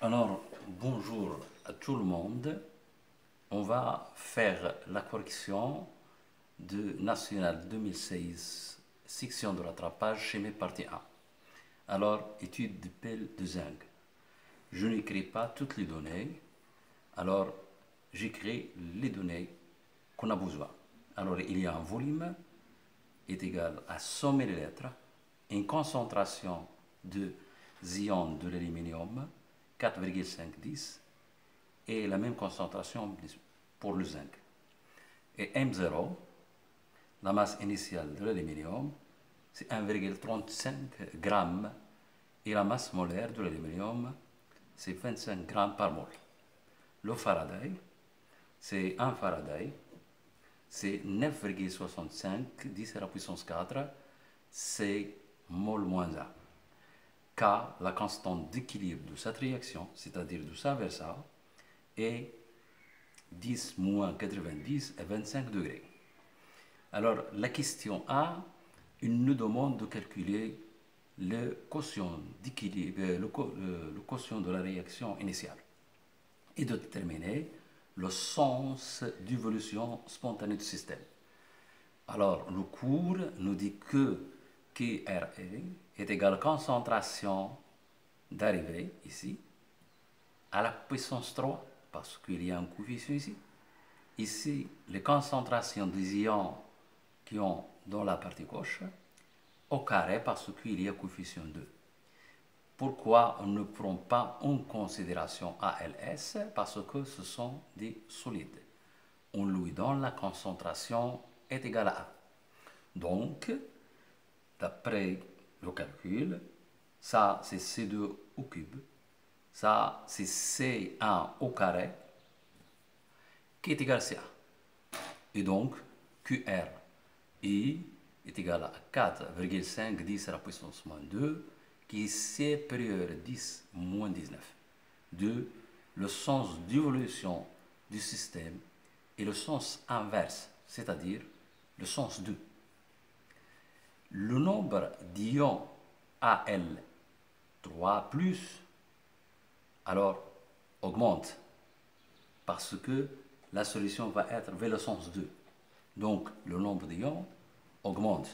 Alors, bonjour à tout le monde. On va faire la correction de National 2016, section de rattrapage, schéma partie 1. Alors, étude de pile de zinc. Je n'écris pas toutes les données. Alors, j'écris les données qu'on a besoin. Alors, il y a un volume est égal à 100 ml, une concentration de ions de l'aluminium 4,510 et la même concentration pour le zinc. Et M0, la masse initiale de l'aluminium, c'est 1,35 g et la masse molaire de l'aluminium, c'est 25 g par mol. Le Faraday, c'est 1 Faraday, c'est 9,65 10 à la puissance 4, c'est mol moins 1. K, la constante d'équilibre de cette réaction, c'est-à-dire de ça vers ça, est 10 moins 90 à 25 degrés. Alors, la question A, il nous demande de calculer le quotient d'équilibre, le quotient de la réaction initiale et de déterminer le sens d'évolution spontanée du système. Alors, le cours nous dit que QRE est égal à concentration d'arrivée ici à la puissance 3 parce qu'il y a un coefficient ici. Ici, les concentrations des ions qui ont dans la partie gauche au carré parce qu'il y a coefficient 2. Pourquoi on ne prend pas en considération ALS? Parce que ce sont des solides. On lui donne la concentration est égale à 1. Donc, d'après le calcul, ça c'est C2 au cube, ça c'est C1 au carré, qui est égal à CA. Et donc, QRI est égal à 4,5 10 à la puissance moins 2, qui est supérieur à 10 moins 19. De le sens d'évolution du système et le sens inverse, c'est-à-dire le sens 2. Le nombre d'ions Al3+, alors, augmente parce que la solution va être vers le sens 2. Donc, le nombre d'ions augmente.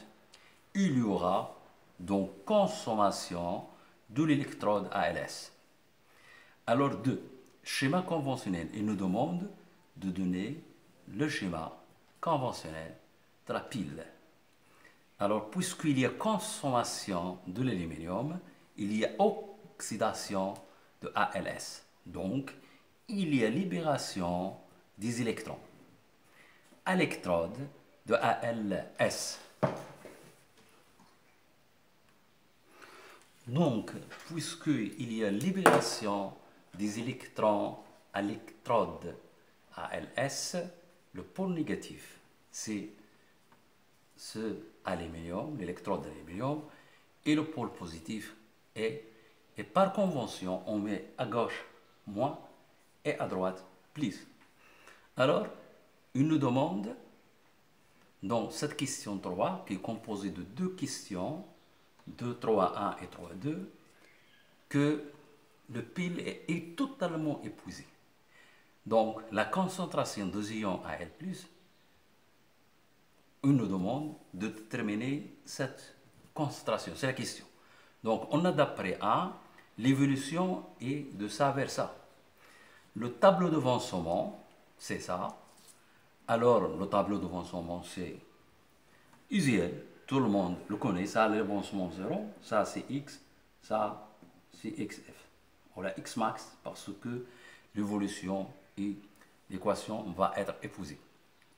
Il y aura donc consommation de l'électrode ALS. Alors, 2. Schéma conventionnel. Il nous demande de donner le schéma conventionnel de la pile. Alors, puisqu'il y a consommation de l'aluminium, il y a oxydation de ALS. Donc, il y a libération des électrons. Électrode de ALS. Donc, puisqu'il y a libération des électrons à l'électrode ALS, le pôle négatif, c'est ce aluminium, l'électrode d'aluminium, et le pôle positif est, et par convention, on met à gauche moins et à droite plus. Alors, il nous demande, dans cette question 3, qui est composée de deux questions, 2, 3, 1 et 3, 2, que le pile est totalement épuisé. Donc, la concentration des ions Al+, il nous demande de déterminer cette concentration. C'est la question. Donc, on a d'après A, l'évolution est de ça vers ça. Le tableau de Von-Sommer, c'est ça. Alors, le tableau de Von-Sommer, c'est usuel. Tout le monde le connaît. Ça, le Von-Sommer 0. Ça, c'est X. Ça, c'est XF. On a X max parce que l'évolution et l'équation va être épousée.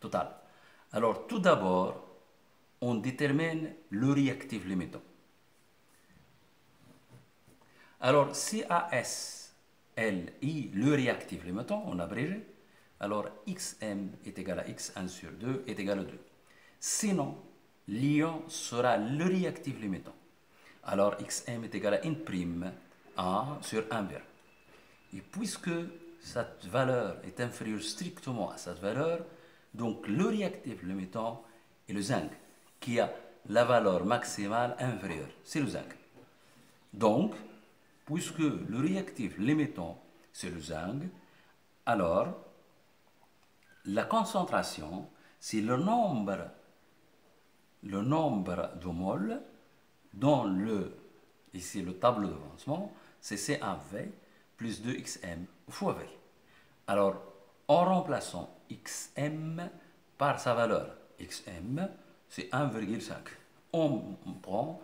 Total. Alors, tout d'abord, on détermine le réactif limitant. Alors, CAS, LI, le réactif limitant, on abrégé. Alors, XM est égal à X1 sur 2 est égal à 2. Sinon, l'ion sera le réactif limitant. Alors, XM est égal à 1 prime 1 sur 1 vers. Et puisque cette valeur est inférieure strictement à cette valeur, donc le réactif limitant est le zinc, qui a la valeur maximale inférieure. C'est le zinc. Donc, puisque le réactif limitant c'est le zinc. Alors, la concentration, c'est le nombre de moles dans ici le tableau d'avancement, c'est C1V plus 2XM fois V. Alors, en remplaçant XM par sa valeur, XM, c'est 1,5. On prend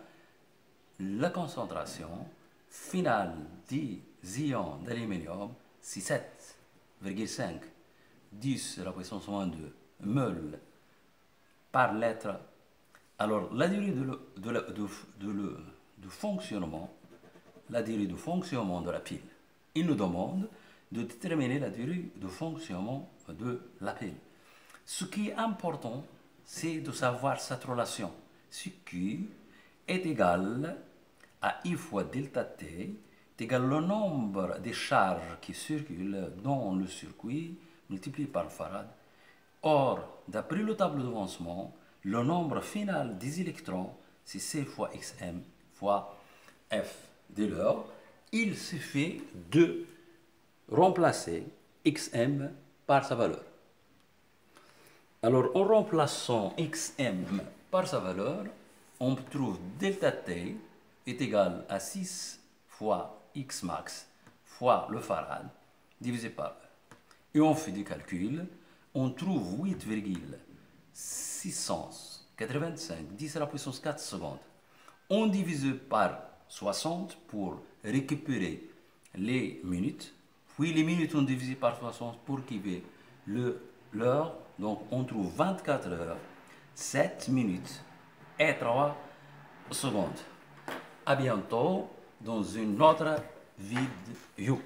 la concentration finale des ions d'aluminium, c'est 7,5. 10 à la puissance moins 2 mol par litre. Alors, la durée de fonctionnement, la durée de fonctionnement de la pile, il nous demande de déterminer la durée de fonctionnement de la pile. Ce qui est important, c'est de savoir cette relation. Ce qui est égal à I fois delta T est égal au nombre des charges qui circulent dans le circuit multiplié par le farad. Or, d'après le tableau d'avancement, le nombre final des électrons, c'est C fois XM fois F. Dès lors, il suffit de remplacer XM par sa valeur. Alors, en remplaçant XM par sa valeur, on trouve delta T est égal à 6 fois X max fois le farad divisé par E. Et on fait des calculs, on trouve 8,685 10 à la puissance 4 secondes. On divise par 60 pour récupérer les minutes. Puis les minutes on divise par 60 pour qu'il l'heure. Donc on trouve 24 heures, 7 minutes et 3 secondes. À bientôt dans une autre vidéo.